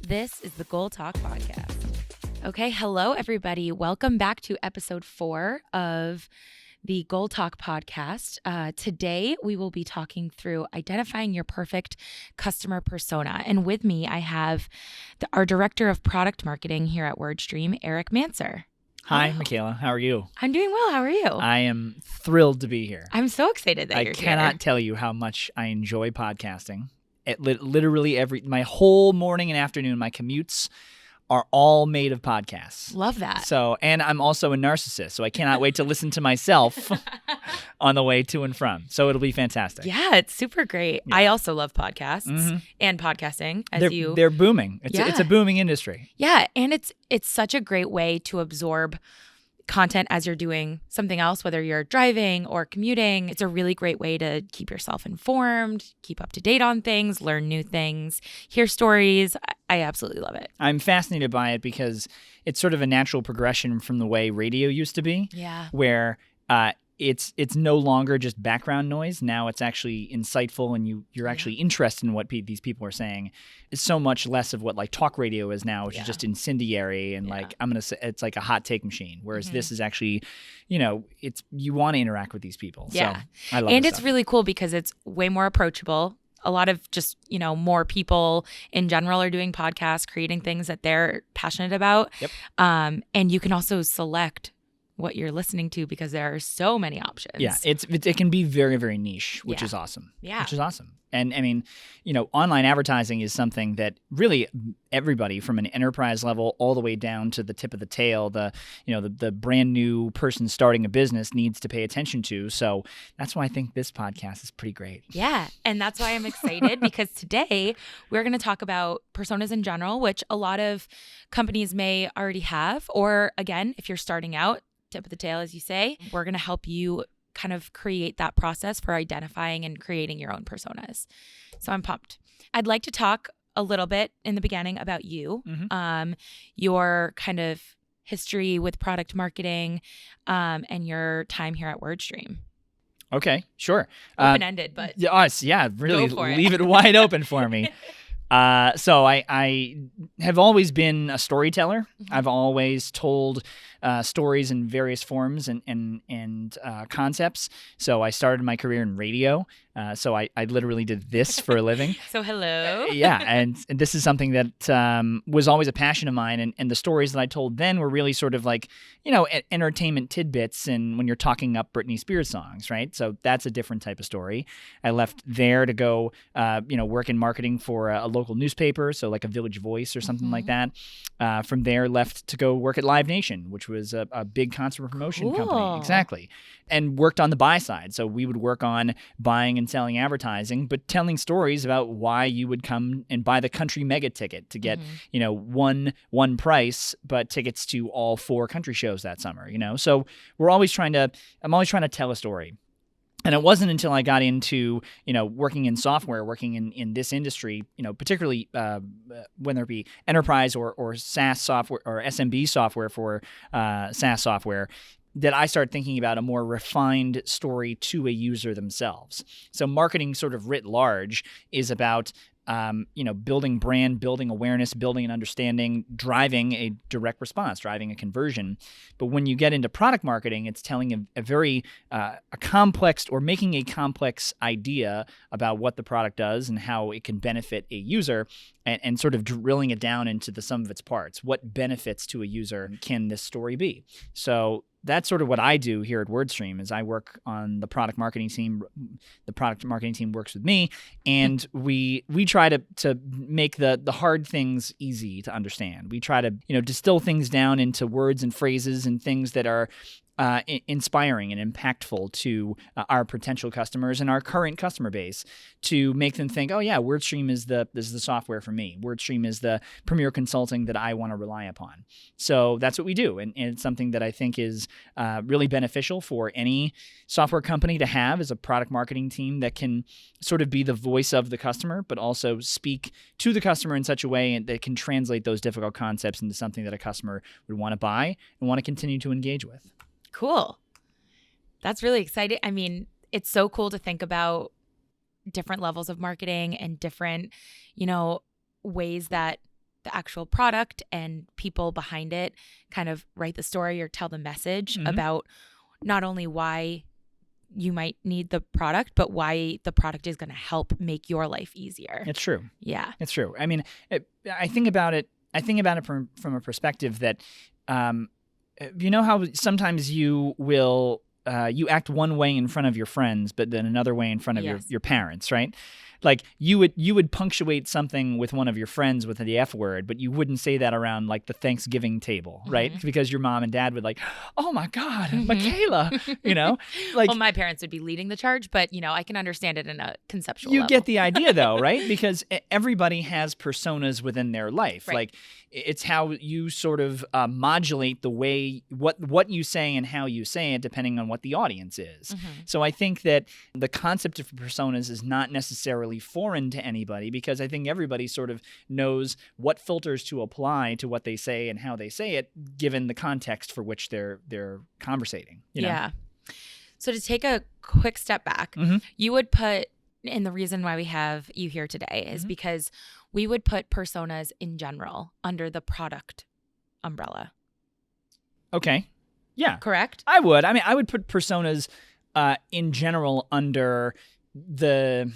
This is the Goal Talk Podcast. Okay, hello everybody. Welcome back to episode 4 of the Goal Talk Podcast. Today we will be talking through identifying your perfect customer persona. And with me, I have our Director of Product Marketing here at WordStream, Erik Mansur. Hi, Hello. Michaela. How are you? I'm doing well. How are you? I am thrilled to be here. I'm so excited that you're here. I cannot tell you how much I enjoy podcasting. Literally my whole morning and afternoon, my commutes are all made of podcasts. Love that. So, and I'm also a narcissist, so I cannot wait to listen to myself on the way to and from. So it'll be fantastic. Yeah, it's super great. Yeah. I also love podcasts and podcasting. They're booming. It's a booming industry. Yeah, and it's such a great way to absorb content as you're doing something else, whether you're driving or commuting. It's a really great way to keep yourself informed, keep up to date on things, learn new things, hear stories. I absolutely love it. I'm fascinated by it because it's sort of a natural progression from the way radio used to be. Yeah. Where it's no longer just background noise. Now it's actually insightful, and you're actually interested in what these people are saying. It's so much less of what like talk radio is now, which is just incendiary and like I'm gonna say it's like a hot take machine. Whereas this is actually, it's you want to interact with these people. Yeah, so I love and this it's stuff. really cool because it's way more approachable. A lot of just, more people in general are doing podcasts, creating things that they're passionate about. Yep. And you can also select what you're listening to because there are so many options. Yeah, it can be very, very niche, which is awesome. Yeah. Which is awesome. And I mean, online advertising is something that really everybody from an enterprise level all the way down to the tip of the tail, the brand new person starting a business needs to pay attention to. So that's why I think this podcast is pretty great. Yeah. And that's why I'm excited because today we're going to talk about personas in general, which a lot of companies may already have. Or again, if you're starting out, tip of the tail, as you say, we're going to help you kind of create that process for identifying and creating your own personas. So I'm pumped. I'd like to talk a little bit in the beginning about you, your kind of history with product marketing, and your time here at WordStream. Okay, sure. Open-ended, but really go for it. leave it wide open for me. So I have always been a storyteller. I've always told stories in various forms and concepts. So I started my career in radio. So I literally did this for a living. So hello. Yeah, and this is something that was always a passion of mine. And the stories that I told then were really sort of like, entertainment tidbits and when you're talking up Britney Spears songs, right? So that's a different type of story. I left there to go, work in marketing for a local newspaper, so like a Village Voice or something like that. From there, left to go work at Live Nation, which was a big concert promotion company. Exactly. And worked on the buy side. So we would work on buying and selling advertising, but telling stories about why you would come and buy the country mega ticket to get, one price, but tickets to all 4 country shows that summer, So I'm always trying to tell a story. And it wasn't until I got into, working in software, working in this industry, particularly whether it be enterprise or SaaS software or SMB software for SaaS software, that I started thinking about a more refined story to a user themselves. So marketing sort of writ large is about building brand, building awareness, building an understanding, driving a direct response, driving a conversion. But when you get into product marketing, it's telling a very a complex or making a complex idea about what the product does and how it can benefit a user, and sort of drilling it down into the sum of its parts. What benefits to a user can this story be? So that's sort of what I do here at WordStream is I work on the product marketing team. The product marketing team works with me, and we try to make the hard things easy to understand. We try to distill things down into words and phrases and things that are inspiring and impactful to our potential customers and our current customer base, to make them think, oh yeah, WordStream is the software for me. WordStream is the premier consulting that I want to rely upon. So that's what we do, and it's something that I think is really beneficial for any software company to have, is a product marketing team that can sort of be the voice of the customer, but also speak to the customer in such a way that can translate those difficult concepts into something that a customer would want to buy and want to continue to engage with. Cool. That's really exciting. I mean, it's so cool to think about different levels of marketing and different, ways that the actual product and people behind it kind of write the story or tell the message about not only why you might need the product, but why the product is going to help make your life easier. It's true. Yeah. It's true. I mean, I think about it from a perspective that, you know how sometimes you will, you act one way in front of your friends, but then another way in front of your parents, right? Like you would punctuate something with one of your friends with the F word, but you wouldn't say that around like the Thanksgiving table, right? Because your mom and dad would like, oh my God, Michaela, you know? Like, well, my parents would be leading the charge, but I can understand it in a conceptual you level. get the idea though, right? Because everybody has personas within their life. Right. Like it's how you sort of modulate the way, what you say and how you say it, depending on what the audience is. So I think that the concept of personas is not necessarily foreign to anybody, because I think everybody sort of knows what filters to apply to what they say and how they say it, given the context for which they're conversating. You know? Yeah. So to take a quick step back, you would put, and the reason why we have you here today is because we would put personas in general under the product umbrella. Okay. Yeah. Correct? I would. I mean, I would put personas in general under the...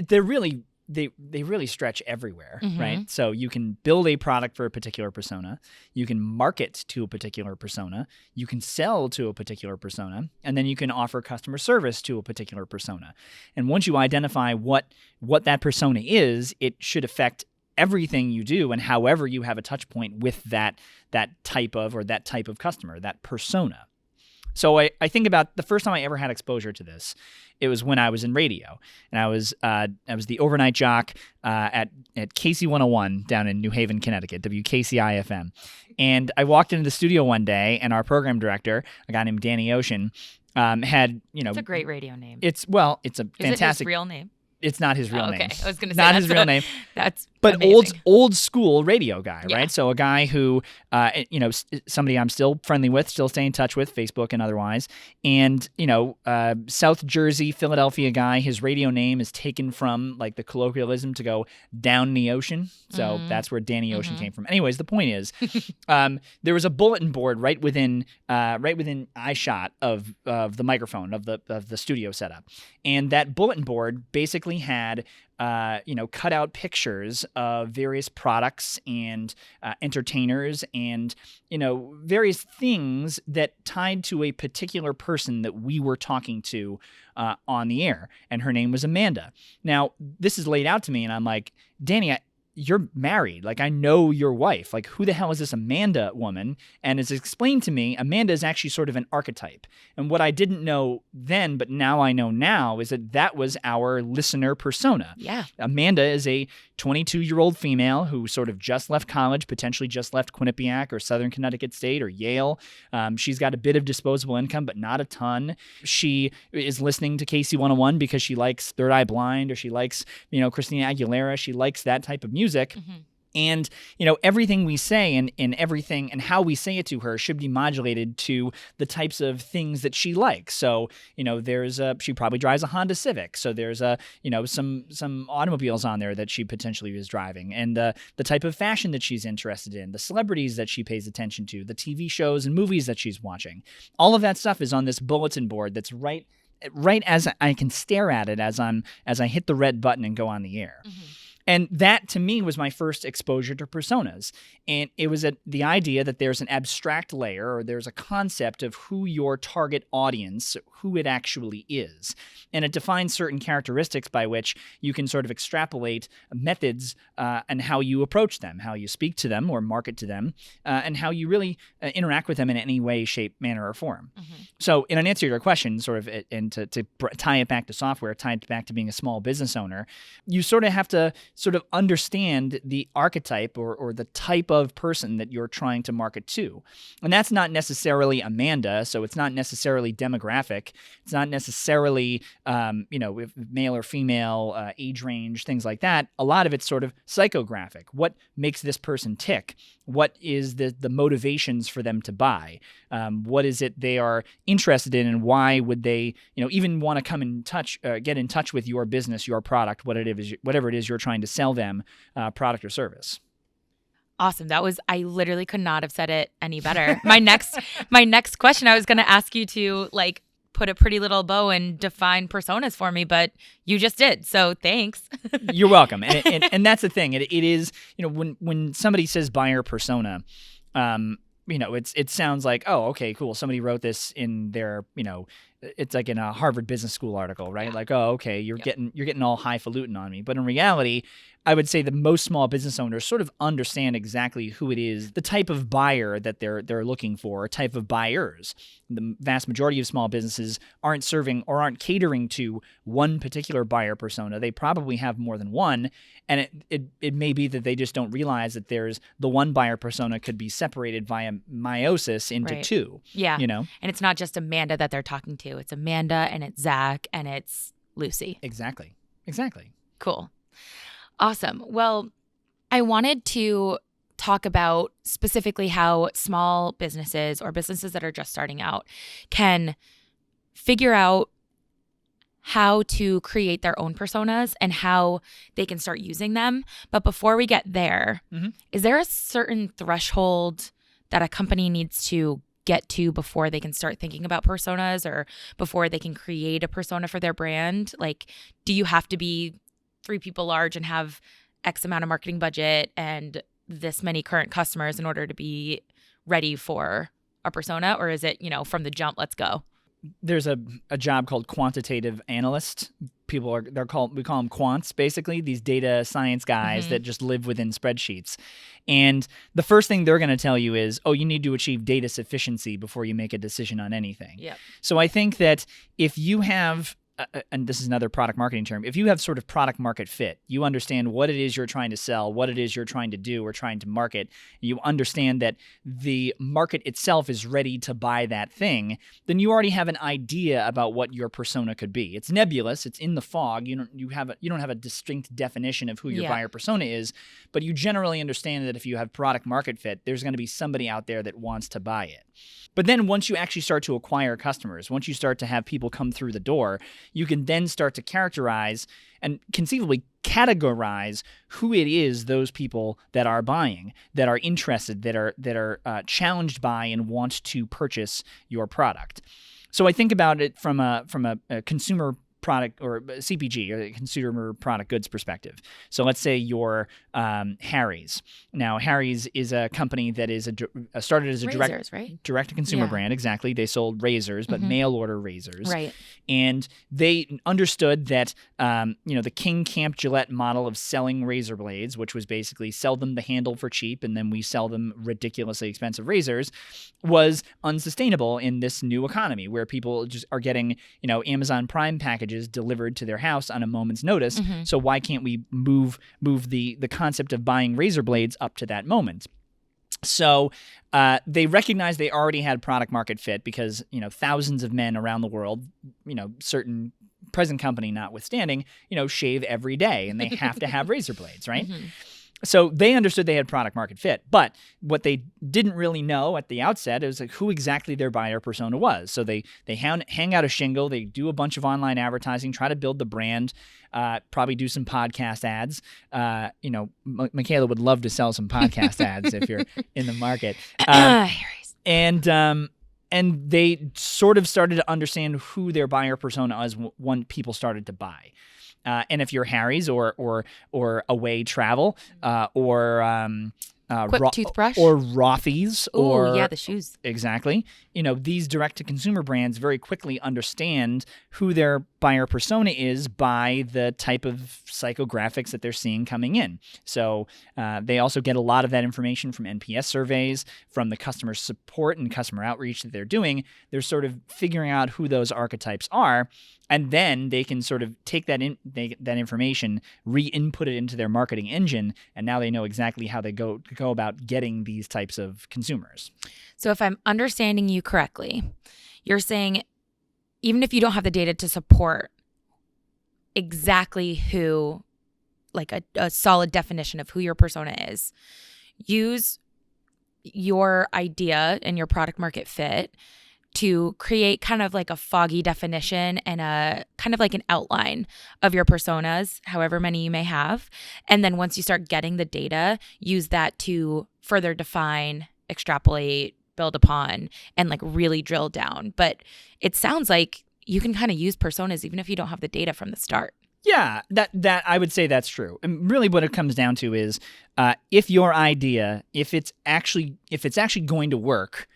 they really stretch everywhere, right? So you can build a product for a particular persona, you can market to a particular persona, you can sell to a particular persona, and then you can offer customer service to a particular persona. And once you identify what that persona is, it should affect everything you do and however you have a touch point with that type of customer, that persona. So I think about the first time I ever had exposure to this, it was when I was in radio, and I was the overnight jock at KC 101 down in New Haven, Connecticut, WKCI FM. And I walked into the studio one day, and our program director, a guy named Danny Ocean, had It's a great radio name. It's a fantastic. Is it his real name? It's not his real name. Okay, I was going to say not his real name. That's but amazing. old school radio guy, Yeah. right? So a guy who, somebody I'm still friendly with, still stay in touch with, Facebook and otherwise, and South Jersey, Philadelphia guy. His radio name is taken from like the colloquialism to go down the ocean. So that's where Danny Ocean came from. Anyways, the point is, there was a bulletin board right within eyeshot of the microphone of the studio setup, and that bulletin board basically had cut out pictures of various products and entertainers and various things that tied to a particular person that we were talking to on the air, and her name was Amanda. Now this is laid out to me, and I'm like, Danny, you're married. Like, I know your wife. Like, who the hell is this Amanda woman? And it's explained to me, Amanda is actually sort of an archetype. And what I didn't know then, but now I know now, is that was our listener persona. Yeah. Amanda is a 22-year-old female who sort of just left college, potentially just left Quinnipiac or Southern Connecticut State or Yale. She's got a bit of disposable income, but not a ton. She is listening to KC 101 because she likes Third Eye Blind, or she likes, Christina Aguilera. She likes that type of music. And, everything we say and everything and how we say it to her should be modulated to the types of things that she likes. So, she probably drives a Honda Civic. So there's some automobiles on there that she potentially is driving, and the type of fashion that she's interested in, the celebrities that she pays attention to, the TV shows and movies that she's watching. All of that stuff is on this bulletin board that's right as I can stare at it as I hit the red button and go on the air. And that, to me, was my first exposure to personas. And it was the idea that there's an abstract layer, or there's a concept of who your target audience, who it actually is. And it defines certain characteristics by which you can sort of extrapolate methods and how you approach them, how you speak to them or market to them, and how you really interact with them in any way, shape, manner, or form. So in an answer to your question, sort of, and to tie it back to software, tie it back to being a small business owner, you sort of have to sort of understand the archetype or the type of person that you're trying to market to. And that's not necessarily Amanda, so it's not necessarily demographic. It's not necessarily, if male or female, age range, things like that. A lot of it's sort of psychographic. What makes this person tick? What is the motivations for them to buy? What is it they are interested in, and why would they, even want to come in touch, get in touch with your business, your product, whatever it is you're trying to sell them product or service. Awesome. I literally could not have said it any better. My next question, I was going to ask you to like put a pretty little bow and define personas for me, but you just did. So thanks. You're welcome. And that's the thing. It is, when somebody says buyer persona, it sounds like, oh, okay, cool. Somebody wrote this in their, it's like in a Harvard Business School article, right? Yeah. Like, oh, okay, you're getting all highfalutin on me. But in reality, I would say that most small business owners sort of understand exactly who it is, the type of buyer that they're looking for, type of buyers. The vast majority of small businesses aren't serving or aren't catering to one particular buyer persona. They probably have more than one, and it may be that they just don't realize that there's the one buyer persona could be separated via meiosis into two. Yeah. And it's not just Amanda that they're talking to. It's Amanda and it's Zach and it's Lucy. Exactly. Cool. Awesome. Well, I wanted to talk about specifically how small businesses or businesses that are just starting out can figure out how to create their own personas and how they can start using them. But before we get there, is there a certain threshold that a company needs to get to before they can start thinking about personas or before they can create a persona for their brand? Like, do you have to be 3 people large and have X amount of marketing budget and this many current customers in order to be ready for a persona? Or is it, from the jump, let's go? There's a job called quantitative analyst. We call them quants, basically, these data science guys that just live within spreadsheets. And the first thing they're going to tell you is, oh, you need to achieve data sufficiency before you make a decision on anything. Yep. So I think that if you have and this is another product marketing term, if you have sort of product market fit, you understand what it is you're trying to sell, what it is you're trying to do or trying to market, you understand that the market itself is ready to buy that thing, then you already have an idea about what your persona could be. It's nebulous, it's in the fog. You don't have a distinct definition of who your buyer persona is, but you generally understand that if you have product market fit, there's going to be somebody out there that wants to buy it. But then once you actually start to acquire customers, once you start to have people come through the door, you can then start to characterize and conceivably categorize who it is those people that are buying, that are interested, that are challenged by and want to purchase your product. So I think about it from a consumer product or CPG or consumer product goods perspective. So let's say you're Harry's. Now Harry's is a company that is started as a direct-to-consumer brand. Exactly. They sold razors, but mail order razors. Right. And they understood that the King Camp Gillette model of selling razor blades, which was basically sell them the handle for cheap and then we sell them ridiculously expensive razors, was unsustainable in this new economy where people just are getting Amazon Prime packages delivered to their house on a moment's notice. So why can't we move the concept of buying razor blades up to that moment? So they recognized they already had product market fit because thousands of men around the world, certain present company notwithstanding, shave every day and they have to have razor blades, right? So they understood they had product market fit, but what they didn't really know at the outset is like who exactly their buyer persona was. So they hang out a shingle, they do a bunch of online advertising, try to build the brand, probably do some podcast ads. Michaela would love to sell some podcast ads if you're in the market. And they sort of started to understand who their buyer persona was when people started to buy. And if you're Harry's or Away Travel or Quick Toothbrush or Rothy's or the shoes. Exactly. These direct-to-consumer brands very quickly understand who their buyer persona is by the type of psychographics that they're seeing coming in. So they also get a lot of that information from NPS surveys, from the customer support and customer outreach that they're doing. They're sort of figuring out who those archetypes are, and then they can sort of take that information, re-input it into their marketing engine, and now they know exactly how they go about getting these types of consumers. So if I'm understanding you correctly, you're saying even if you don't have the data to support exactly who, like a solid definition of who your persona is, use your idea and your product market fit to create kind of like a foggy definition and a kind of like an outline of your personas, however many you may have. And then once you start getting the data, use that to further define, extrapolate, build upon, and like really drill down. But it sounds like you can kind of use personas even if you don't have the data from the start. Yeah, that I would say that's true. And really what it comes down to is if your idea, if it's actually going to work,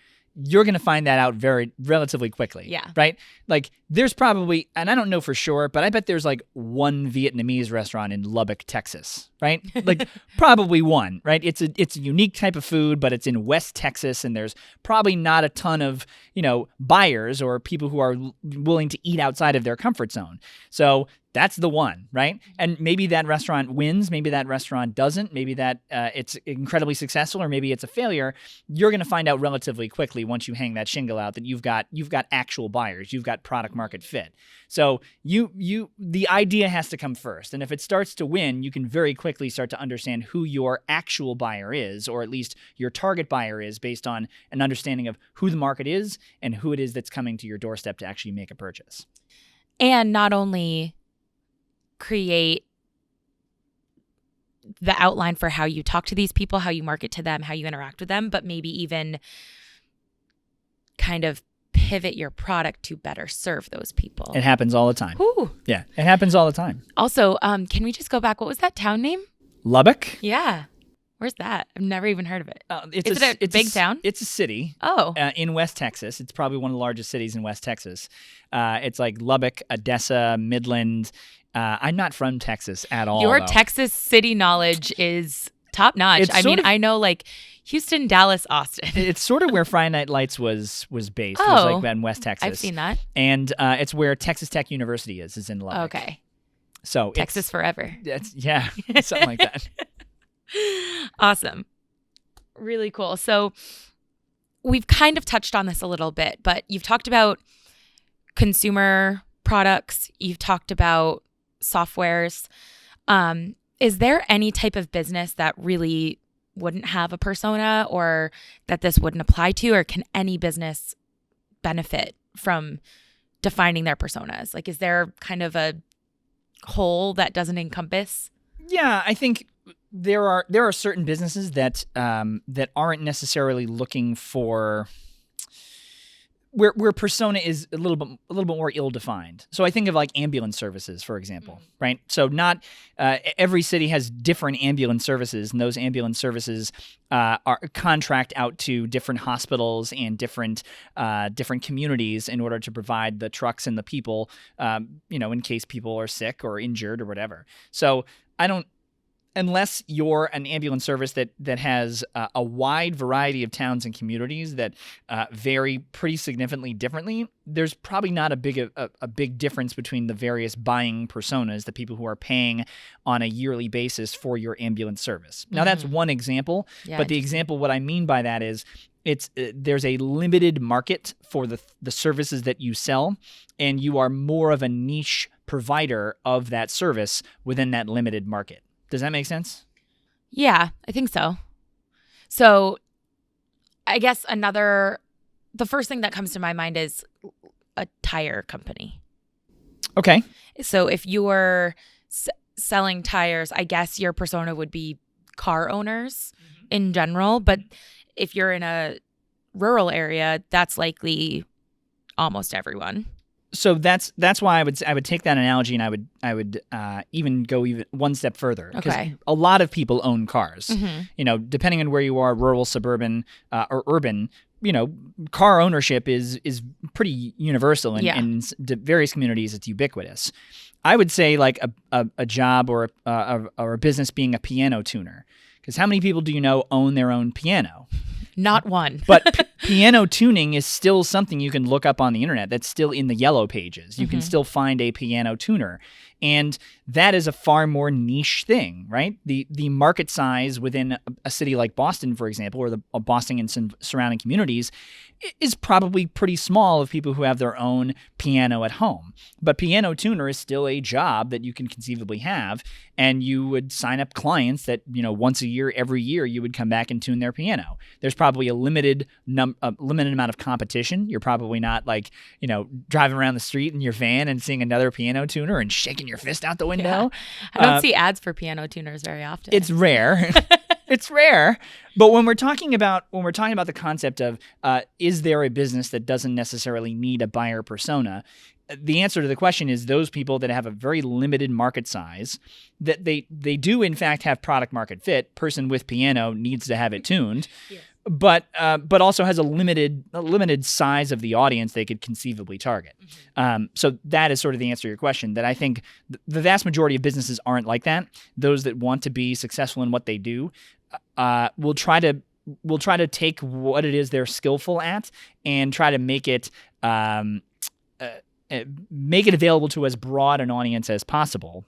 you're going to find that out relatively quickly. Yeah. Right? Like there's probably, and I don't know for sure, but I bet there's like one Vietnamese restaurant in Lubbock, Texas, right? Like probably one, right? It's a unique type of food, but it's in West Texas, and there's probably not a ton of, buyers or people who are willing to eat outside of their comfort zone. So that's the one, right? And maybe that restaurant wins, maybe that restaurant doesn't, maybe that it's incredibly successful, or maybe it's a failure. You're going to find out relatively quickly once you hang that shingle out that you've got actual buyers, you've got product market fit. So the idea has to come first, and if it starts to win, you can very quickly start to understand who your actual buyer is, or at least your target buyer is, based on an understanding of who the market is and who it is that's coming to your doorstep to actually make a purchase. And not only create the outline for how you talk to these people, how you market to them, how you interact with them, but maybe even kind of pivot your product to better serve those people. It happens all the time. Ooh. Yeah, it happens all the time. Also, can we just go back? What was that town name? Lubbock? Yeah. Where's that? I've never even heard of it. Is it a big town? It's a city. Oh. In West Texas. It's probably one of the largest cities in West Texas. It's like Lubbock, Odessa, Midland. I'm not from Texas at all. Your though. Texas city knowledge is top notch. I know like Houston, Dallas, Austin. It's sort of where Friday Night Lights was based. Oh, it was like in West Texas. I've seen that. And it's where Texas Tech University is in Lubbock. Okay. So Texas forever. Yeah, something like that. Awesome. Really cool. So we've kind of touched on this a little bit, but you've talked about consumer products. You've talked about softwares. Is there any type of business that really wouldn't have a persona, or that this wouldn't apply to, or can any business benefit from defining their personas? Like, is there kind of a hole that doesn't encompass? Yeah, I think there are certain businesses that aren't necessarily looking for where persona is a little bit more ill-defined. So I think of like ambulance services, for example, right? So not every city has different ambulance services, and those ambulance services are contract out to different hospitals and different communities in order to provide the trucks and the people, in case people are sick or injured or whatever. So unless you're an ambulance service that has a wide variety of towns and communities that vary pretty significantly differently, there's probably not a big difference between the various buying personas, the people who are paying on a yearly basis for your ambulance service. Now, that's one example, but the example, what I mean by that is there's a limited market for the services that you sell, and you are more of a niche provider of that service within that limited market. Does that make sense? Yeah, I think so. So I guess the first thing that comes to my mind is a tire company. Okay. So if you're selling tires, I guess your persona would be car owners in general. But if you're in a rural area, that's likely almost everyone. So that's why I would take that analogy, and I would even go one step further, because a lot of people own cars. Depending on where you are, rural, suburban, or urban, car ownership is pretty universal in various communities. It's ubiquitous. I would say like a job or a business being a piano tuner, because how many people do you know own their own piano? Not one. But piano tuning is still something you can look up on the internet. That's still in the yellow pages. You can still find a piano tuner. And that is a far more niche thing, right? The market size within a city like Boston, for example, or the Boston and some surrounding communities is probably pretty small of people who have their own piano at home. But piano tuner is still a job that you can conceivably have, and you would sign up clients that, once a year, every year, you would come back and tune their piano. There's probably a limited amount of competition. You're probably not driving around the street in your van and seeing another piano tuner and shaking your fist out the window. Yeah. I don't see ads for piano tuners very often. It's rare. It's rare. But when we're talking about the concept of is there a business that doesn't necessarily need a buyer persona, the answer to the question is those people that have a very limited market size, that they do in fact have product market fit. Person with piano needs to have it tuned. Yeah. But also has a limited size of the audience they could conceivably target. Mm-hmm. So that is sort of the answer to your question, that I think the vast majority of businesses aren't like that. Those that want to be successful in what they do will try to take what it is they're skillful at and try to make it available to as broad an audience as possible,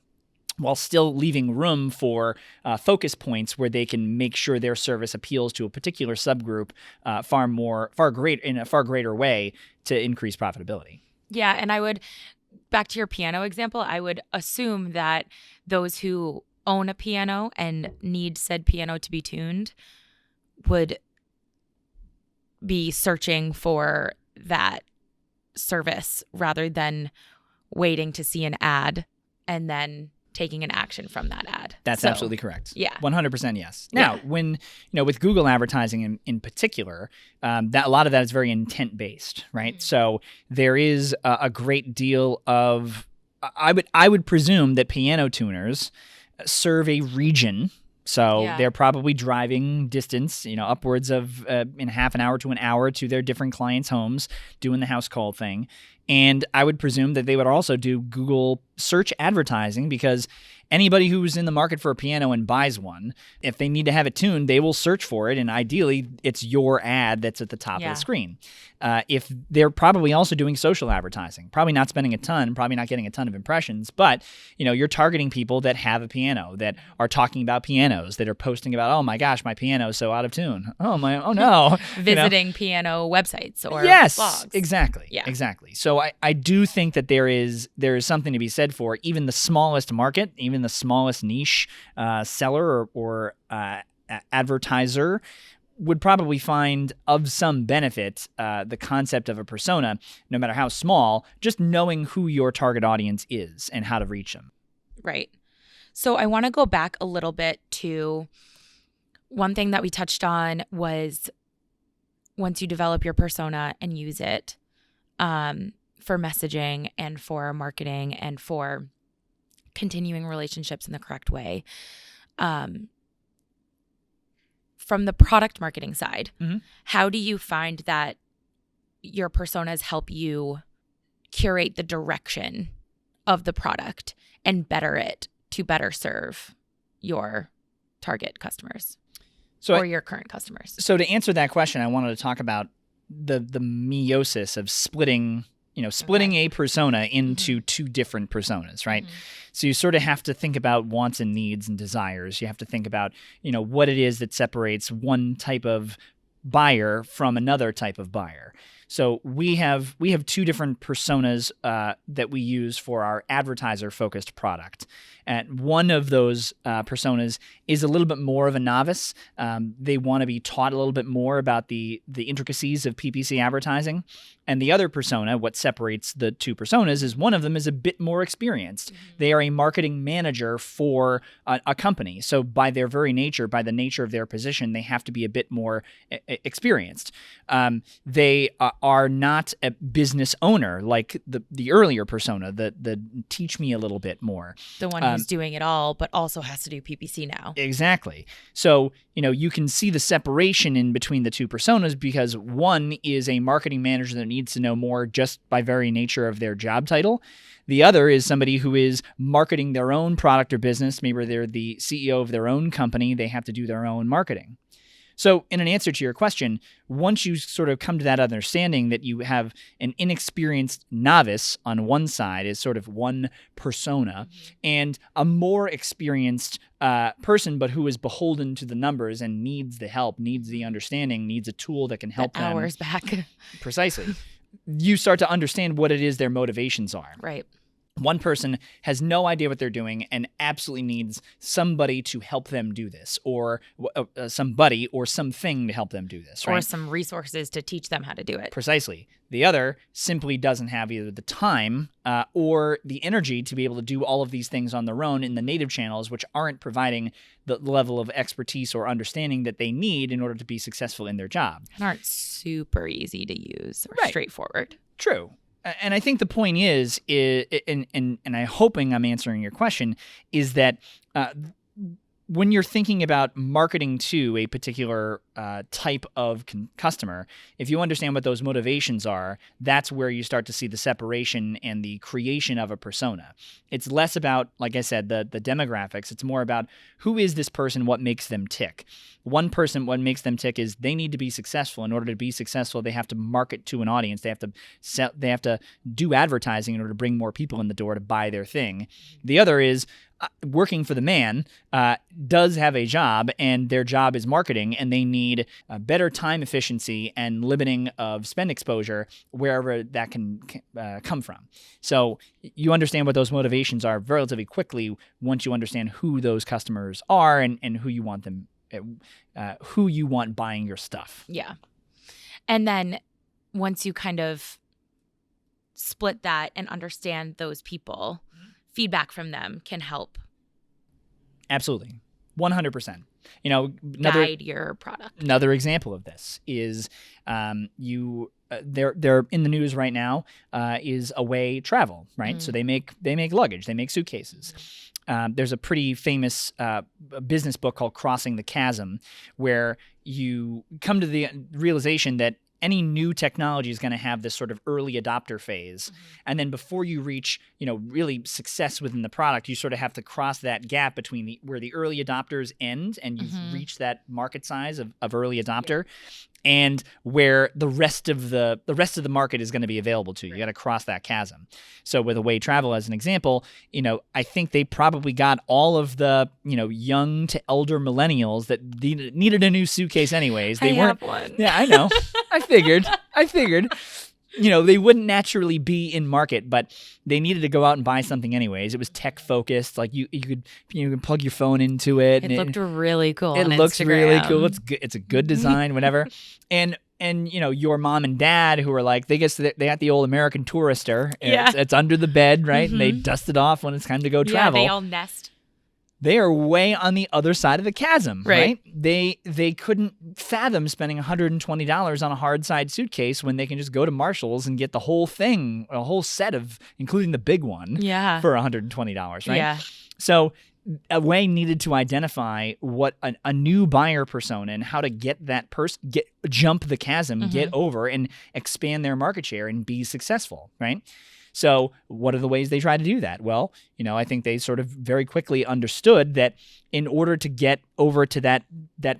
while still leaving room for focus points where they can make sure their service appeals to a particular subgroup in a far greater way to increase profitability. Yeah, and back to your piano example, I would assume that those who own a piano and need said piano to be tuned would be searching for that service rather than waiting to see an ad and then taking an action from that ad. That's absolutely correct. Yeah. 100% yes. Now, when, with Google advertising in particular, that a lot of that is very intent based, right? Mm-hmm. So there is a great deal of, I would presume that piano tuners serve a region. So they're probably driving distance, upwards of in half an hour to an hour to their different clients' homes, doing the house call thing. And I would presume that they would also do Google search advertising, because anybody who's in the market for a piano and buys one, if they need to have it tuned, they will search for it. And ideally, it's your ad that's at the top of the screen. If they're probably also doing social advertising, probably not spending a ton, probably not getting a ton of impressions, but you're targeting people that have a piano, that are talking about pianos, that are posting about, oh my gosh, my piano's so out of tune. Oh no. Visiting piano websites or blogs. Exactly. Yeah. Exactly. So I do think that there is something to be said for even the smallest market, even the smallest niche seller or advertiser would probably find of some benefit the concept of a persona, no matter how small, just knowing who your target audience is and how to reach them. Right. So I want to go back a little bit to one thing that we touched on was once you develop your persona and use it for messaging and for marketing and for continuing relationships in the correct way. From the product marketing side, mm-hmm. How do you find that your personas help you curate the direction of the product and better it to better serve your target customers or your current customers? So to answer that question, I wanted to talk about the meiosis of splitting a persona into mm-hmm. two different personas, right? Mm-hmm. So you sort of have to think about wants and needs and desires. You have to think about, what it is that separates one type of buyer from another type of buyer. So we have two different personas that we use for our advertiser-focused product. And one of those personas is a little bit more of a novice. They want to be taught a little bit more about the intricacies of PPC advertising. And the other persona, what separates the two personas, is one of them is a bit more experienced. Mm-hmm. They are a marketing manager for a company. So by their very nature, by the nature of their position, they have to be a bit more experienced. They are not a business owner like the earlier persona, the teach me a little bit more. The one who's doing it all, but also has to do PPC now. Exactly. So, you can see the separation in between the two personas because one is a marketing manager that needs to know more just by very nature of their job title. The other is somebody who is marketing their own product or business. Maybe they're the CEO of their own company. They have to do their own marketing. So in an answer to your question, once you sort of come to that understanding that you have an inexperienced novice on one side is sort of one persona, and a more experienced person, but who is beholden to the numbers and needs the help, needs the understanding, needs a tool that can help them. Hours back. Precisely. You start to understand what it is their motivations are. Right. One person has no idea what they're doing and absolutely needs somebody to help them do this, or somebody or something to help them do this, right? Or some resources to teach them how to do it. Precisely. The other simply doesn't have either the time or the energy to be able to do all of these things on their own in the native channels, which aren't providing the level of expertise or understanding that they need in order to be successful in their job. And aren't super easy to use or straightforward. True. And I think the point is and I'm hoping I'm answering your question, is that when you're thinking about marketing to a particular type of customer, if you understand what those motivations are, that's where you start to see the separation and the creation of a persona. It's less about, like I said, the demographics. It's more about who is this person, what makes them tick. One person, what makes them tick is they need to be successful. In order to be successful, they have to market to an audience. They have to sell, they have to do advertising in order to bring more people in the door to buy their thing. The other is working for the man does have a job, and their job is marketing, and they need better time efficiency and limiting of spend exposure wherever that can come from. So you understand what those motivations are relatively quickly once you understand who those customers are and who you want them, who you want buying your stuff. Yeah. And then once you kind of split that and understand those people, feedback from them can help. Absolutely. 100%. Guide your product. Another example of this is they're in the news right now is Away Travel, right? So they make luggage, they make suitcases. There's a pretty famous business book called Crossing the Chasm, where you come to the realization that any new technology is going to have this sort of early adopter phase. And then before you reach, really success within the product, you sort of have to cross that gap between where the early adopters end and you've reached that market size of early adopter, and where the rest of the market is going to be available to you. You got to cross that chasm. So with Away Travel as an example, I think they probably got all of the, young to elder millennials that needed a new suitcase anyways. They weren't. Have one. Yeah, I know. I figured. They wouldn't naturally be in market, but they needed to go out and buy something anyways. It was tech focused. Like you could plug your phone into it. It looked really cool. It on looks Instagram. really cool. It's a good design, whatever. And your mom and dad who are like, they got the old American Tourister. Yeah. It's under the bed, right? And they dust it off when it's time to go travel. Yeah, they all nest. They are way on the other side of the chasm, right? They couldn't fathom spending $120 on a hard side suitcase when they can just go to Marshall's and get the whole thing, a whole set of, including the big one, for $120, right? Yeah. So Away needed to identify what a new buyer persona and how to get that person, jump the chasm, get over and expand their market share and be successful, right? So what are the ways they try to do that? Well, I think they sort of very quickly understood that in order to get over to that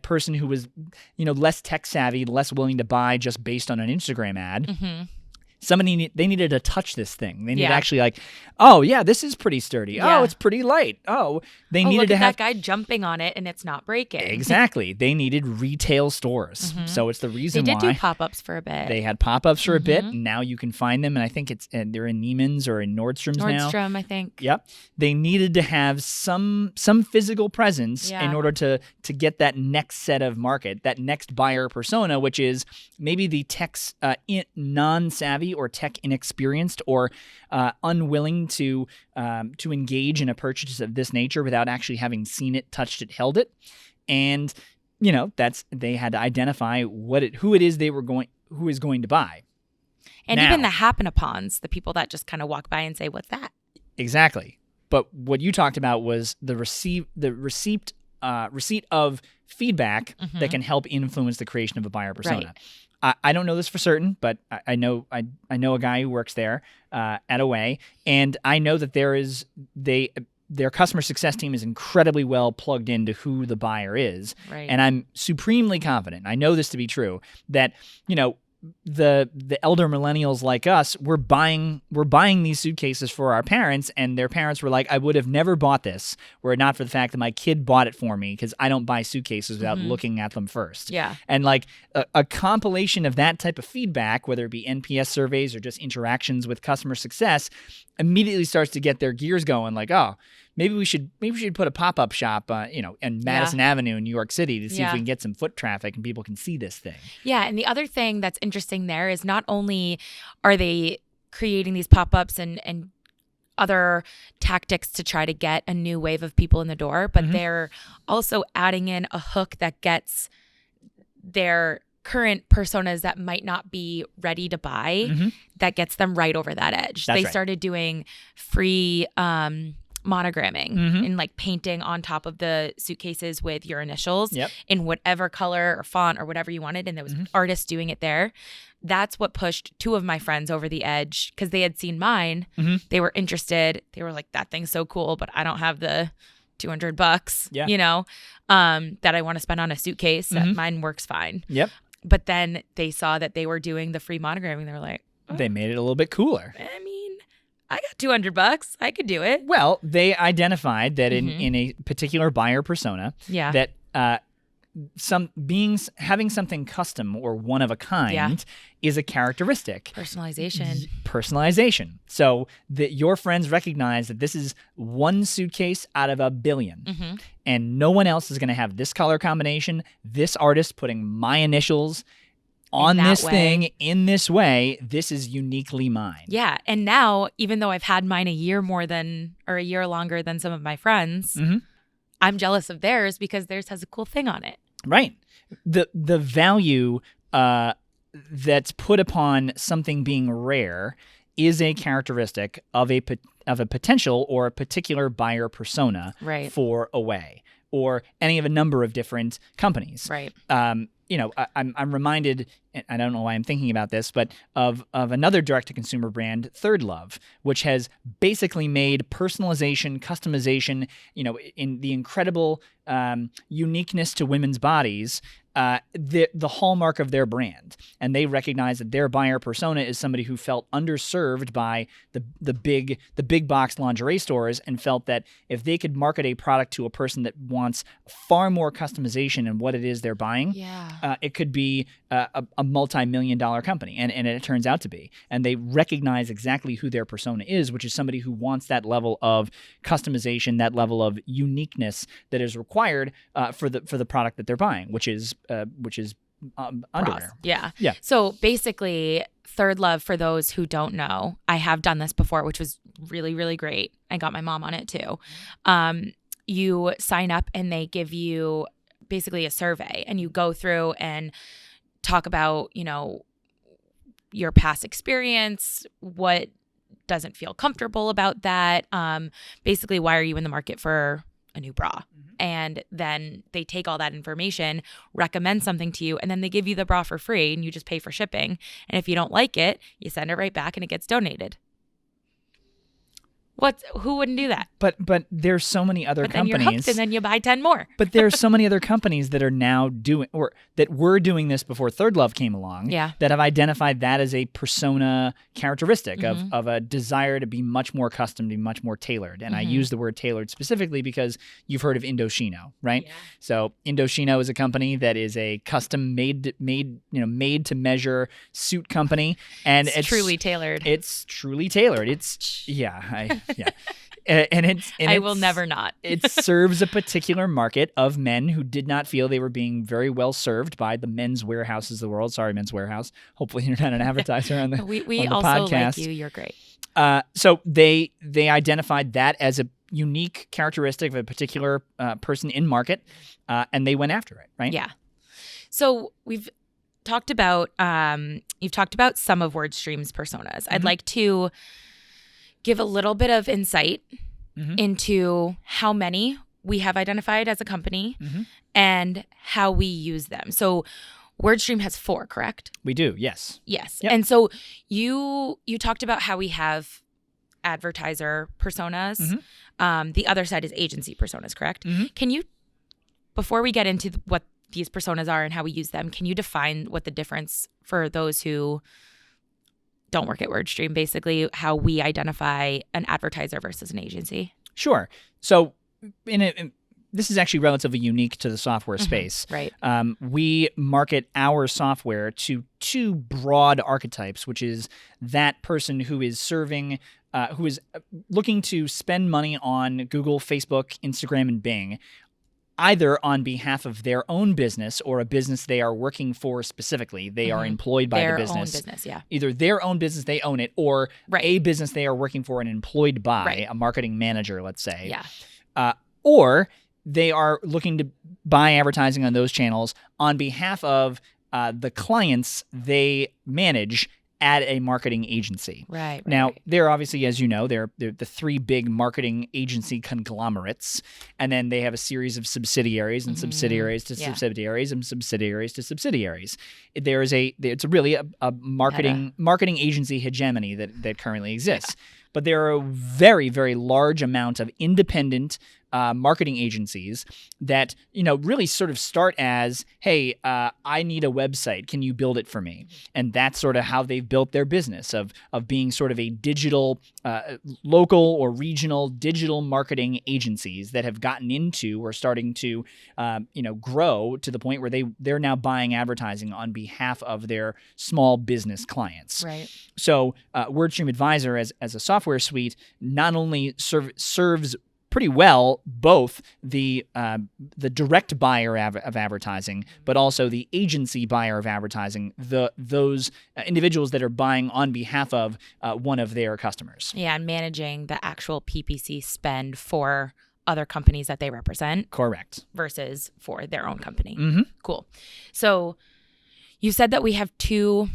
person who was, less tech savvy, less willing to buy just based on an Instagram ad, they needed to touch this thing. They needed to actually like, oh yeah, this is pretty sturdy. Yeah. Oh, it's pretty light. Oh, they needed to have that guy jumping on it and it's not breaking. Exactly. They needed retail stores. So it's the reason why they did do pop-ups for a bit. They had pop-ups for a bit. Now you can find them, and I think they're in Neiman's or in Nordstrom's now. Nordstrom, I think. Yep. They needed to have some physical presence in order to get that next set of market, that next buyer persona, which is maybe the tech's non-savvy or tech inexperienced or unwilling to engage in a purchase of this nature without actually having seen it, touched it, held it, and they had to identify who it is who is going to buy, and now, even the happen-upons, the people that just kind of walk by and say, "What's that?" Exactly. But what you talked about was the receipt of feedback that can help influence the creation of a buyer persona. Right. I don't know this for certain, but I know a guy who works there at Away, and I know that their customer success team is incredibly well plugged into who the buyer is. Right. And I'm supremely confident, I know this to be true, that, the elder millennials like us, we're buying these suitcases for our parents, and their parents were like, I would have never bought this were it not for the fact that my kid bought it for me, because I don't buy suitcases without looking at them first. Yeah. And like a compilation of that type of feedback, whether it be NPS surveys or just interactions with customer success, immediately starts to get their gears going, like, oh, maybe we should put a pop-up shop, in Madison Avenue in New York City to see if we can get some foot traffic and people can see this thing. Yeah, and the other thing that's interesting there is not only are they creating these pop-ups and other tactics to try to get a new wave of people in the door, but they're also adding in a hook that gets their current personas that might not be ready to buy, that gets them right over that edge. That's they right. started doing free monogramming and like painting on top of the suitcases with your initials in whatever color or font or whatever you wanted. And there was artists doing it there. That's what pushed two of my friends over the edge because they had seen mine. They were interested. They were like, that thing's so cool, but I don't have the $200, that I want to spend on a suitcase. That mine works fine. But then they saw that they were doing the free monogramming. They were like, oh, they made it a little bit cooler. I mean, I got $200. I could do it. Well, they identified that in a particular buyer persona, that having something custom or one of a kind is a characteristic. Personalization. So that your friends recognize that this is one suitcase out of a billion, and no one else is going to have this color combination. This artist putting my initials on this thing in this way, this is uniquely mine. Yeah. And now, even though I've had mine a year longer than some of my friends, I'm jealous of theirs because theirs has a cool thing on it. Right. The value that's put upon something being rare is a characteristic of a potential or a particular buyer persona for Away or any of a number of different companies. Right. I'm reminded, I don't know why I'm thinking about this, but of another direct-to-consumer brand, Third Love, which has basically made personalization, customization, in the incredible uniqueness to women's bodies, the hallmark of their brand. And they recognize that their buyer persona is somebody who felt underserved by the big box lingerie stores and felt that if they could market a product to a person that wants far more customization in what it is they're buying, it could be a multi-million-dollar company, and it turns out to be. And they recognize exactly who their persona is, which is somebody who wants that level of customization, that level of uniqueness that is required for the product that they're buying, which is underwear. Yeah. So basically, Third Love, for those who don't know, I have done this before, which was really, really great. I got my mom on it too. You sign up and they give you basically a survey, and you go through and talk about, your past experience, what doesn't feel comfortable about that. Basically, why are you in the market for a new bra? And then they take all that information, recommend something to you, and then they give you the bra for free, and you just pay for shipping. And if you don't like it, you send it right back and it gets donated. Who wouldn't do that? But there's so many other companies. Then you're hooked, and then you buy 10 more. But there's so many other companies that are now doing, or that were doing this before Third Love came along, that have identified that as a persona characteristic of a desire to be much more custom, to be much more tailored. And I use the word tailored specifically because you've heard of Indochino, right? Yeah. So Indochino is a company that is a custom made to measure suit company, and it's truly tailored. It's truly tailored. And I will never not. It serves a particular market of men who did not feel they were being very well served by the Men's Warehouses of the world. Sorry, Men's Warehouse. Hopefully you're not an advertiser on the we on the also podcast. Like you. You're great. So they identified that as a unique characteristic of a particular person in market, and they went after it, right? Yeah. So we've talked about you've talked about some of WordStream's personas. I'd like to give a little bit of insight into how many we have identified as a company and how we use them. So WordStream has 4, correct? We do, yes. Yes. Yep. And so you talked about how we have advertiser personas. Mm-hmm. The other side is agency personas, correct? Mm-hmm. Can you, before we get into what these personas are and how we use them, can you define what the difference for those who don't work at WordStream, basically how we identify an advertiser versus an agency? Sure. So this is actually relatively unique to the software space. Right. We market our software to two broad archetypes, which is that person who is serving, who is looking to spend money on Google, Facebook, Instagram, and Bing, either on behalf of their own business or a business they are working for specifically. They are employed by the business. Their own business, yeah. Either their own business, they own it, or a business they are working for and employed by, a marketing manager, let's say. Yeah. Or they are looking to buy advertising on those channels on behalf of the clients they manage at a marketing agency. Right. Now, they're obviously, as you know, they're the three big marketing agency conglomerates, and then they have a series of subsidiaries and subsidiaries to subsidiaries and subsidiaries to subsidiaries. It's really a marketing agency hegemony that currently exists. Yeah. But there are a very, very large amount of independent marketing agencies that, really sort of start as, hey, I need a website. Can you build it for me? And that's sort of how they've built their business of being sort of a digital, local or regional digital marketing agencies that have gotten into or starting to, grow to the point where they're now buying advertising on behalf of their small business clients. Right. So WordStream Advisor as a software suite not only serves pretty well both the direct buyer of advertising, but also the agency buyer of advertising, those individuals that are buying on behalf of one of their customers. Yeah, and managing the actual PPC spend for other companies that they represent. Correct. Versus for their own company. Mm-hmm. Cool. So you said that we have two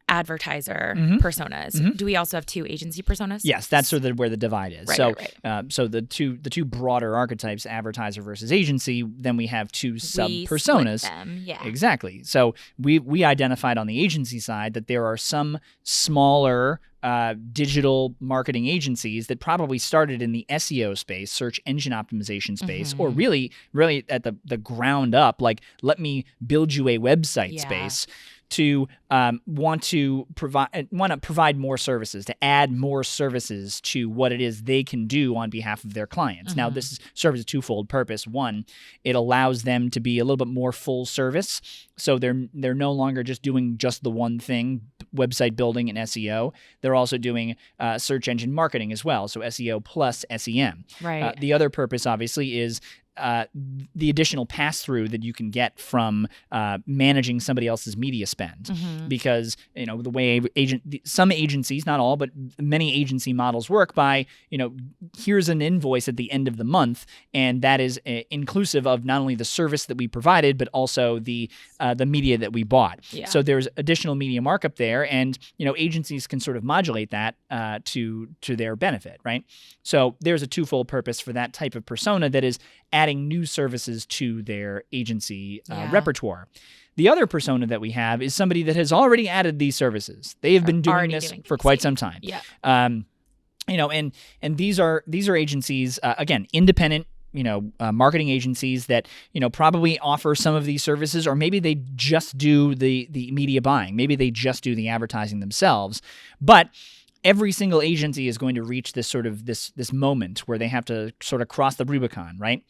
advertiser personas. Mm-hmm. Do we also have two agency personas? Yes, that's sort of where the divide is. Right. So the two broader archetypes, advertiser versus agency, then we have two sub-personas. Split them, yeah. Exactly. So we identified on the agency side that there are some smaller digital marketing agencies that probably started in the SEO space, search engine optimization space, or really at the ground up, like let me build you a website space, to want to provide more services, to add more services to what it is they can do on behalf of their clients. Now, this serves a twofold purpose. One, it allows them to be a little bit more full service, so they're no longer just doing just the one thing, website building and SEO. They're also doing search engine marketing as well, so SEO plus SEM. Right. The other purpose, obviously, is the additional pass-through that you can get from managing somebody else's media spend, because the way some agencies, not all, but many agency models work by here's an invoice at the end of the month, and that is inclusive of not only the service that we provided but also the media that we bought. Yeah. So there's additional media markup there, and agencies can sort of modulate that to their benefit, right? So there's a twofold purpose for that type of persona that is adding new services to their agency repertoire. The other persona that we have is somebody that has already added these services. They have been doing this for quite some time. Yeah. And these are agencies, again, independent, marketing agencies that, probably offer some of these services, or maybe they just do the media buying. Maybe they just do the advertising themselves. But every single agency is going to reach this sort of this moment where they have to sort of cross the Rubicon, right?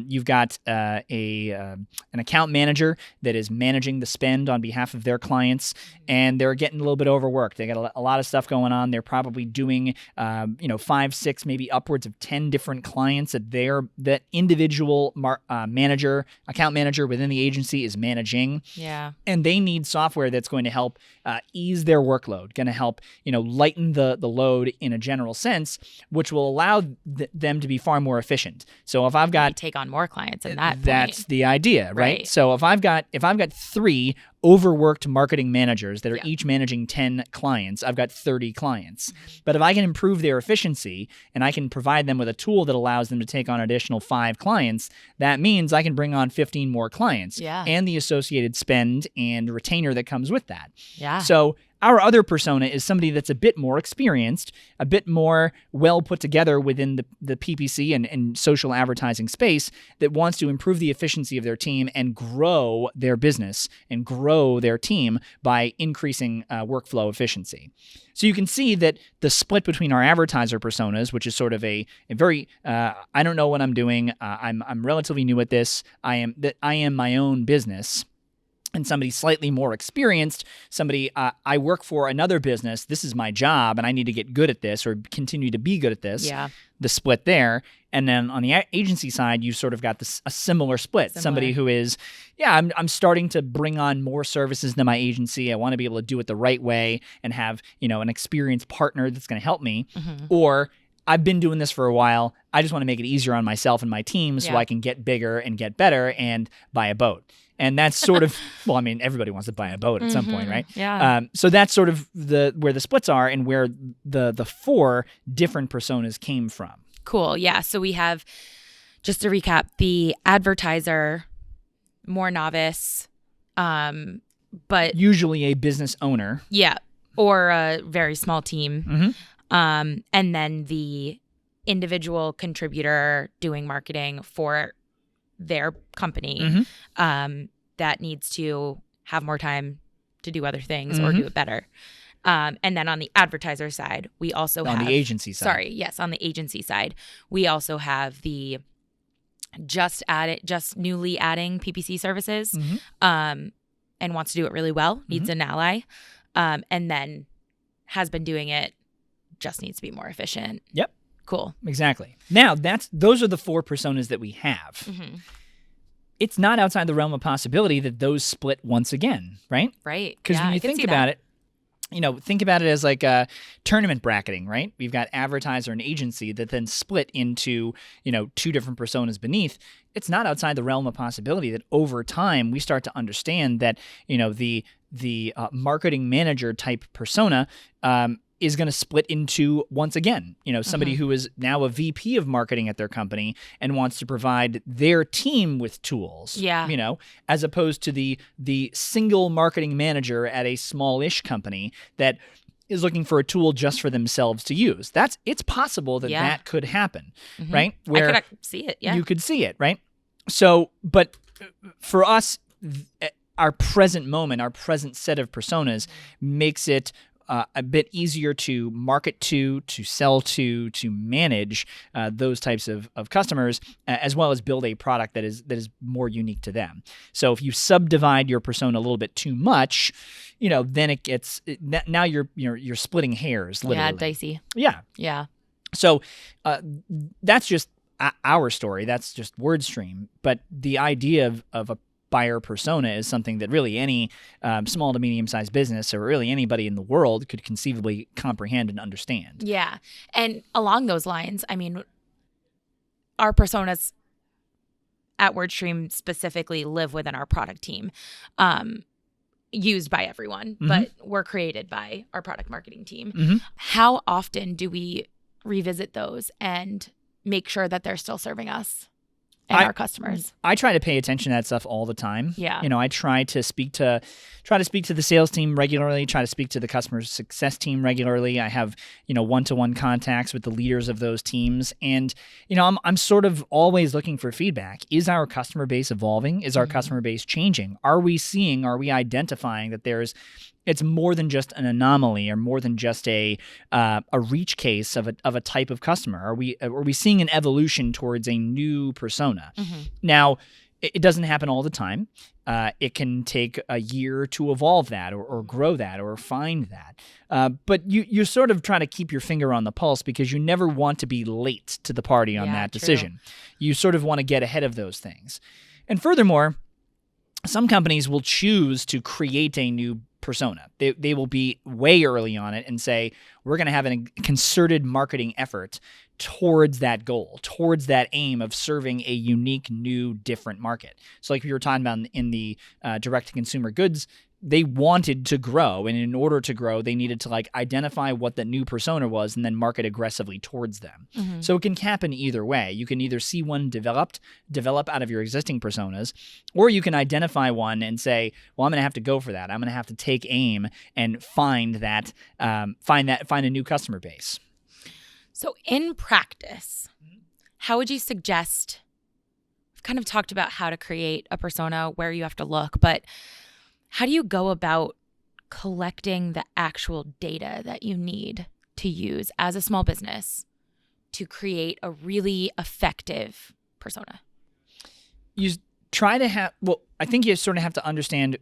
You've got an account manager that is managing the spend on behalf of their clients, and they're getting a little bit overworked. They got a lot of stuff going on. They're probably doing, 5, 6, maybe upwards of 10 different clients that individual account manager within the agency is managing. Yeah. And they need software that's going to help ease their workload, going to help, lighten the load in a general sense, which will allow them to be far more efficient. So if I've got take on more clients in that that's point. The idea, right? So if I've got 3 overworked marketing managers that are each managing 10 clients, I've got 30 clients. But if I can improve their efficiency and I can provide them with a tool that allows them to take on an additional 5 clients, that means I can bring on 15 more clients and the associated spend and retainer that comes with that. Yeah. So Our other persona is somebody that's a bit more experienced, a bit more well put together within the PPC and social advertising space, that wants to improve the efficiency of their team and grow their business and grow their team by increasing workflow efficiency. So you can see that the split between our advertiser personas, which is sort of a very I don't know what I'm doing, I'm relatively new at this, I am my own business, and somebody slightly more experienced, somebody, I work for another business, this is my job, and I need to get good at this or continue to be good at this. Yeah. The split there. And then on the agency side, you sort of got a similar split. Somebody who is, I'm starting to bring on more services than my agency. I want to be able to do it the right way and have, an experienced partner that's going to help me. Mm-hmm. Or I've been doing this for a while. I just want to make it easier on myself and my team so I can get bigger and get better and buy a boat. And that's sort of, well, I mean, everybody wants to buy a boat at some point, right? Yeah. So that's sort of where the splits are and where the 4 different personas came from. Cool. Yeah. So we have, just to recap, the advertiser, more novice, but usually a business owner. Yeah. Or a very small team. Mm-hmm. And then the individual contributor doing marketing for their company, Mm-hmm. that needs to have more time to do other things or do it better. And then on the advertiser side, we also have... On the agency side. Sorry, yes, on the agency side, we also have the just newly adding PPC services, and wants to do it really well, needs an ally, and then has been doing it, just needs to be more efficient. Yep. Cool. Exactly. Now, those are the 4 personas that we have. Mm-hmm. It's not outside the realm of possibility that those split once again, right? Right. Because when you think about it, think about it as like a tournament bracketing, right? We've got advertiser and agency that then split into, 2 different personas beneath. It's not outside the realm of possibility that over time we start to understand that, the marketing manager type persona is going to split into, once again, somebody who is now a VP of marketing at their company and wants to provide their team with tools. Yeah. As opposed to the single marketing manager at a smallish company that is looking for a tool just for themselves to use. It's possible that could happen, right? Where I could see it. Yeah. You could see it, right? So, but for us, our present moment, our present set of personas makes it a bit easier to market to sell to manage those types of customers, as well as build a product that is more unique to them. So if you subdivide your persona a little bit too much, then it gets now you're splitting hairs, literally. Yeah, dicey. Yeah. Yeah. So that's just our story. That's just WordStream. But the idea of a buyer persona is something that really any small to medium-sized business or really anybody in the world could conceivably comprehend and understand. Yeah. And along those lines, I mean, our personas at WordStream specifically live within our product team, used by everyone, but were created by our product marketing team. How often do we revisit those and make sure that they're still serving us and our customers? I try to pay attention to that stuff all the time. Yeah. I try to speak to the sales team regularly, try to speak to the customer success team regularly. I have, one-to-one contacts with the leaders of those teams. And, I'm sort of always looking for feedback. Is our customer base evolving? Is our customer base changing? Are we identifying that it's more than just an anomaly or more than just a reach case of a type of customer? Are we seeing an evolution towards a new persona? Now, it doesn't happen all the time. It can take a year to evolve that or grow that or find that. But you sort of try to keep your finger on the pulse because you never want to be late to the party on that decision. You sort of want to get ahead of those things. And furthermore, some companies will choose to create a new persona. They will be way early on it and say, we're going to have a concerted marketing effort towards that goal, towards that aim of serving a unique, new, different market. So like we were talking about in the direct-to-consumer goods they wanted to grow, and in order to grow, they needed to like identify what the new persona was and then market aggressively towards them. So it can happen either way. You can either see one develop out of your existing personas, or you can identify one and say, well, I'm going to have to go for that. I'm going to have to take aim and find a new customer base. So in practice, how would you suggest, we've kind of talked about how to create a persona, where you have to look, but how do you go about collecting the actual data that you need to use as a small business to create a really effective persona? You try to have, well, I think you sort of have to understand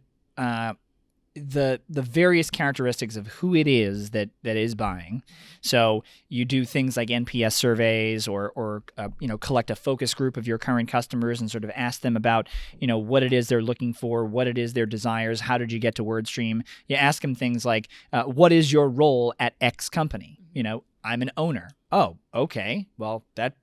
the various characteristics of who it is that is buying. So you do things like NPS surveys or collect a focus group of your current customers and sort of ask them about, what it is they're looking for, what it is their desires, how did you get to WordStream? You ask them things like, what is your role at X company? I'm an owner. Oh, okay. Well, that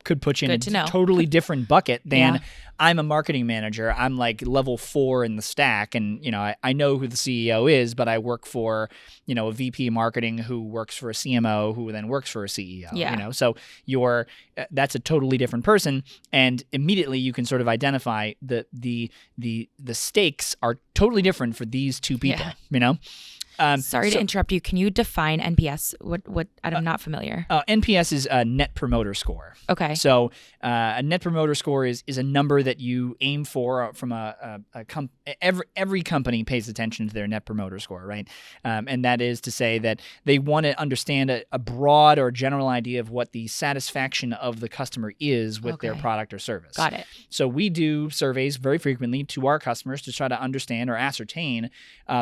could put you in a totally different bucket than I'm a marketing manager. I'm like level 4 in the stack, and I know who the CEO is, but I work for a VP marketing who works for a CMO who then works for a CEO. So that's a totally different person, and immediately you can sort of identify the stakes are totally different for these two people. Sorry to interrupt you. Can you define NPS? What? I'm not familiar. NPS is a Net Promoter Score. Okay. So a Net Promoter Score is a number that you aim for from every company pays attention to their Net Promoter Score, right? And that is to say that they want to understand a broad or general idea of what the satisfaction of the customer is with their product or service. Got it. So we do surveys very frequently to our customers to try to understand or ascertain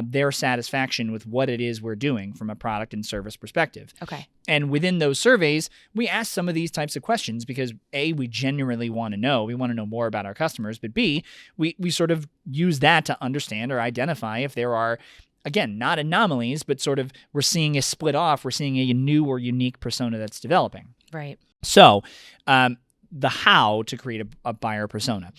their satisfaction with what it is we're doing from a product and service perspective. Okay. And within those surveys, we ask some of these types of questions because A, we genuinely want to know. We want to know more about our customers. But B, we sort of use that to understand or identify if there are, again, not anomalies, but sort of we're seeing a split off. We're seeing a new or unique persona that's developing. Right. So the how to create a buyer persona.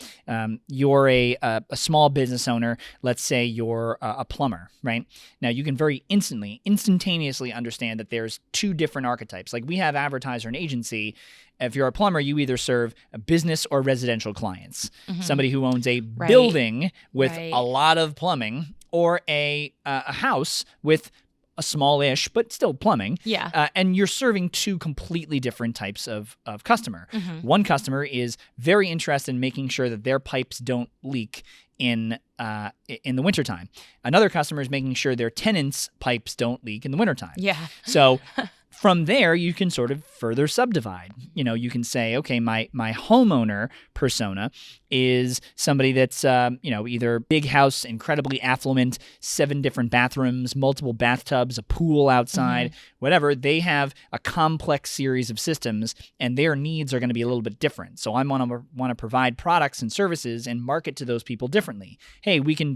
You're a small business owner. Let's say you're a plumber, right? Now you can very instantaneously understand that there's two different archetypes. Like we have advertiser and agency. If you're a plumber, you either serve a business or residential clients. Somebody who owns a building with a lot of plumbing, or a house with a small-ish, but still plumbing. Yeah. And you're serving two completely different types of customer. One customer is very interested in making sure that their pipes don't leak in the wintertime. Another customer is making sure their tenants' pipes don't leak in the wintertime. Yeah. So from there, you can sort of further subdivide. You can say, okay, my homeowner persona is somebody that's, either big house, incredibly affluent, 7 different bathrooms, multiple bathtubs, a pool outside, whatever. They have a complex series of systems, and their needs are going to be a little bit different. So I want to provide products and services and market to those people differently. Hey, we can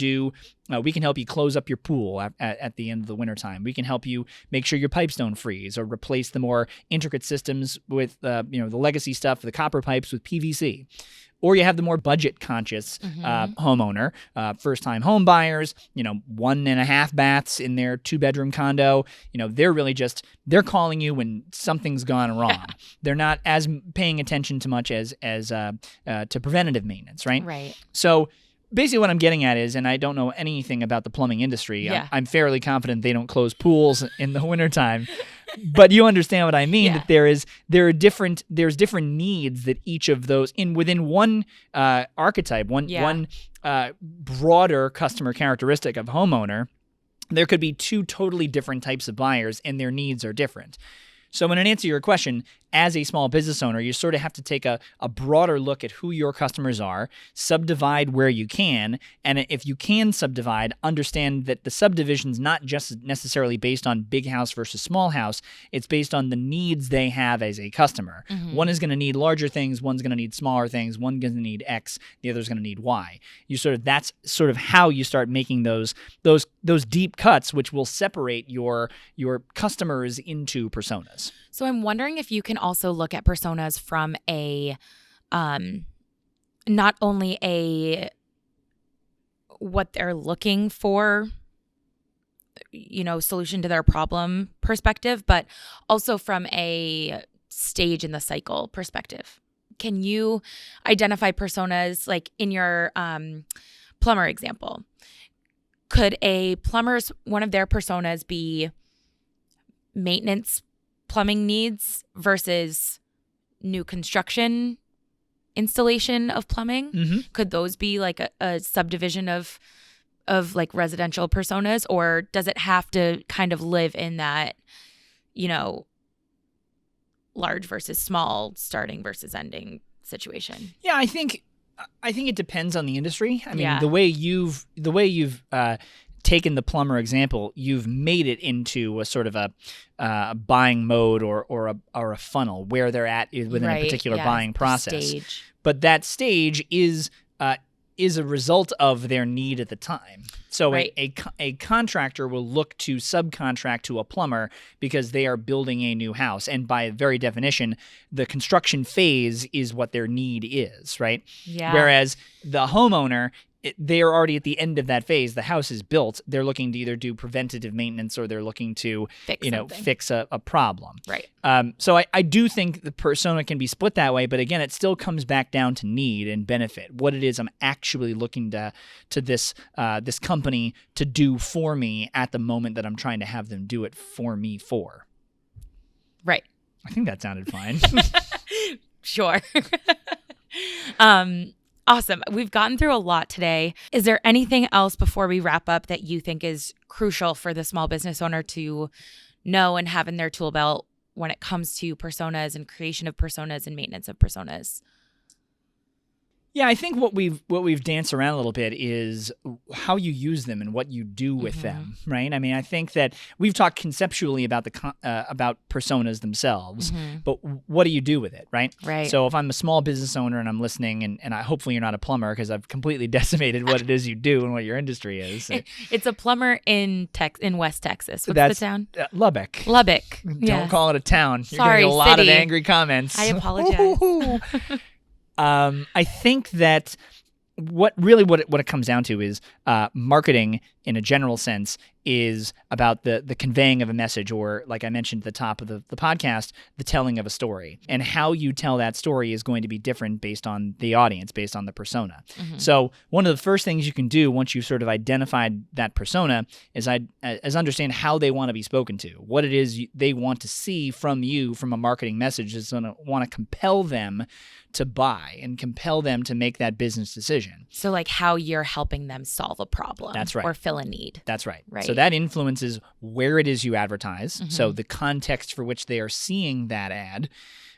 help you close up your pool at the end of the wintertime. We can help you make sure your pipes don't freeze, or replace the more intricate systems with the legacy stuff, the copper pipes with PVC. Or you have the more budget-conscious homeowner, first-time home buyers, 1.5 baths in their 2-bedroom condo. They're calling you when something's gone wrong. They're not as paying attention to much as to preventative maintenance, right? Right. So basically what I'm getting at is, and I don't know anything about the plumbing industry, I'm fairly confident they don't close pools in the wintertime. But you understand what I mean, that there's different needs that each of those within one archetype, one broader customer characteristic of homeowner, there could be 2 totally different types of buyers, and their needs are different. So in answer to your question, as a small business owner, you sort of have to take a broader look at who your customers are, subdivide where you can, and if you can subdivide, understand that the subdivision's not just necessarily based on big house versus small house, it's based on the needs they have as a customer. One is going to need larger things, one's going to need smaller things, one's going to need X, the other's going to need Y. That's sort of how you start making those deep cuts, which will separate your customers into personas. So I'm wondering if you can also look at personas from a, not only a what they're looking for, solution to their problem perspective, but also from a stage in the cycle perspective. Can you identify personas, like in your plumber example? Could a plumber's, one of their personas be maintenance plumbing needs versus new construction installation of plumbing? Mm-hmm. Could those be like a subdivision of like residential personas, or does it have to kind of live in that, large versus small, starting versus ending situation? Yeah, I think it depends on the industry. I mean, Yeah. the way you've taken the plumber example, you've made it into a sort of a buying mode or a funnel where they're at within a particular buying process. Stage. But that stage is a result of their need at the time. So Right. a contractor will look to subcontract to a plumber because they are building a new house. And by very definition, the construction phase is what their need is, right? Yeah. Whereas the homeowner, they are already at the end of that phase. The house is built. They're looking to either do preventative maintenance or they're looking to fix a problem. Right. So I do think the persona can be split that way, but again, it still comes back down to need and benefit. What it is I'm actually looking to this company to do for me at the moment that I'm trying to have them do it for me for. Right. I think that sounded fine. Sure. Awesome. We've gotten through a lot today. Is there anything else before we wrap up that you think is crucial for the small business owner to know and have in their tool belt when it comes to personas and creation of personas and maintenance of personas? Yeah, I think what we've danced around a little bit is how you use them and what you do with them, right? I mean, I think that we've talked conceptually about about personas themselves, but what do you do with it, right? Right. So if I'm a small business owner and I'm listening, and hopefully you're not a plumber because I've completely decimated what it is you do and what your industry is. It's a plumber in West Texas. What's the town? Lubbock. Lubbock. Don't call it a town. You're Sorry, getting a lot city. of angry comments. I apologize. I think that what it comes down to is marketing in a general sense is about the conveying of a message, or like I mentioned at the top of the podcast, the telling of a story. And how you tell that story is going to be different based on the audience, based on the persona. So one of the first things you can do once you've sort of identified that persona is understand how they want to be spoken to, what it is they want to see from you from a marketing message that's going to want to compel them to buy and compel them to make that business decision. So like how you're helping them solve a problem. That's right. Or fill a need. That's right. Right. So that influences where it is you advertise, so the context for which they are seeing that ad,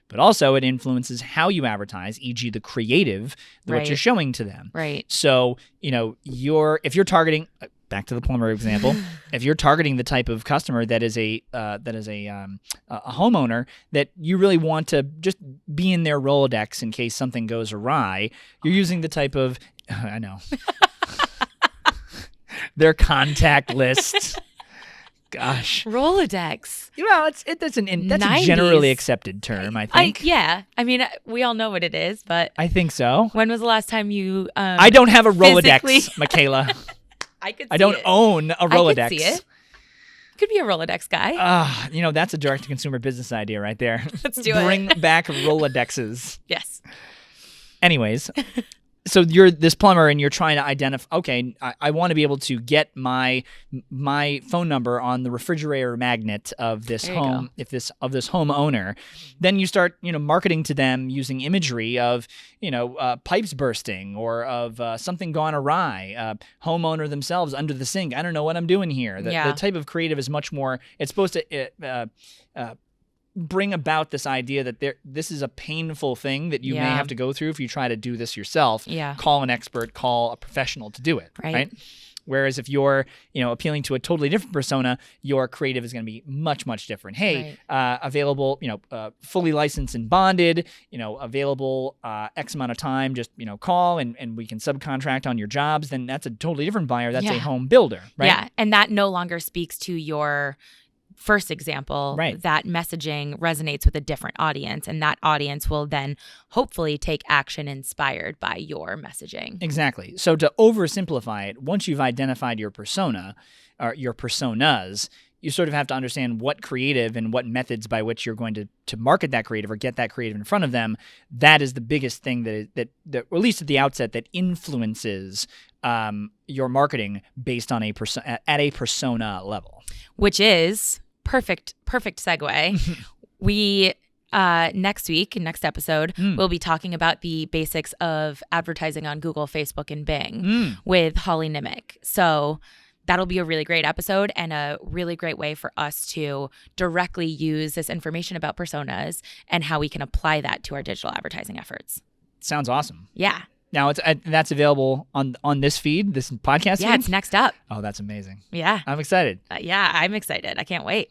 but also it influences how you advertise, e.g. the creative, what you're showing to them. Right. So, if you're targeting, back to the plumber example, if you're targeting the type of customer that is a homeowner that you really want to just be in their Rolodex in case something goes awry, you're using the type of, I know, their contact list. Gosh, Rolodex. Well, that's a 90s. generally accepted term, I think. I mean, we all know what it is, but I think so. when was the last time you? I don't have a Rolodex, physically- Michaela. I don't own a Rolodex. I could see it. Could be a Rolodex guy. That's a direct-to-consumer business idea right there. Let's do it. Bring back Rolodexes. Yes. Anyways, so you're this plumber and you're trying to identify, okay, I want to be able to get my phone number on the refrigerator magnet of this home, of this homeowner. Then you start, marketing to them using imagery of, pipes bursting or of something gone awry, homeowner themselves under the sink. I don't know what I'm doing here. The type of creative is much more, it's supposed to bring about this idea that this is a painful thing that you may have to go through if you try to do this yourself. Yeah. Call an expert, call a professional to do it. Right. Whereas if you're, appealing to a totally different persona, your creative is going to be much, much different. Hey, available, fully licensed and bonded, available X amount of time, just, call and we can subcontract on your jobs. Then that's a totally different buyer. That's a home builder, right? Yeah. And that no longer speaks to your first example, Right. that messaging resonates with a different audience, and that audience will then hopefully take action inspired by your messaging. Exactly. So to oversimplify it, once you've identified your persona or your personas, you sort of have to understand what creative and what methods by which you're going to market that creative or get that creative in front of them. That is the biggest thing that or at least at the outset, that influences your marketing based on at a persona level. Which is perfect segue. We next episode, we'll be talking about the basics of advertising on Google, Facebook, and Bing with Holly Nimick. So that'll be a really great episode and a really great way for us to directly use this information about personas and how we can apply that to our digital advertising efforts. Sounds awesome. Yeah. Now that's available on this feed, this podcast feed? Yeah, it's next up. Oh, that's amazing. Yeah. I'm excited. Yeah, I'm excited. I can't wait.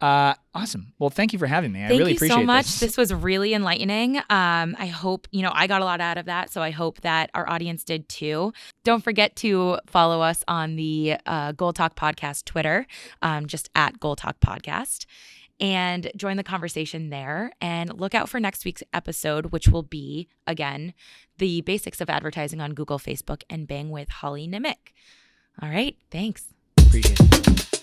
Awesome. Well, thank you for having me. I really appreciate Thank you so much. this. This was really enlightening. I hope, I got a lot out of that, so I hope that our audience did too. Don't forget to follow us on the Goal Talk Podcast Twitter, just at Goal Talk Podcast, and join the conversation there. And look out for next week's episode, which will be, again, the basics of advertising on Google, Facebook, and Bing with Holly Nimick. All right. Thanks. Appreciate it.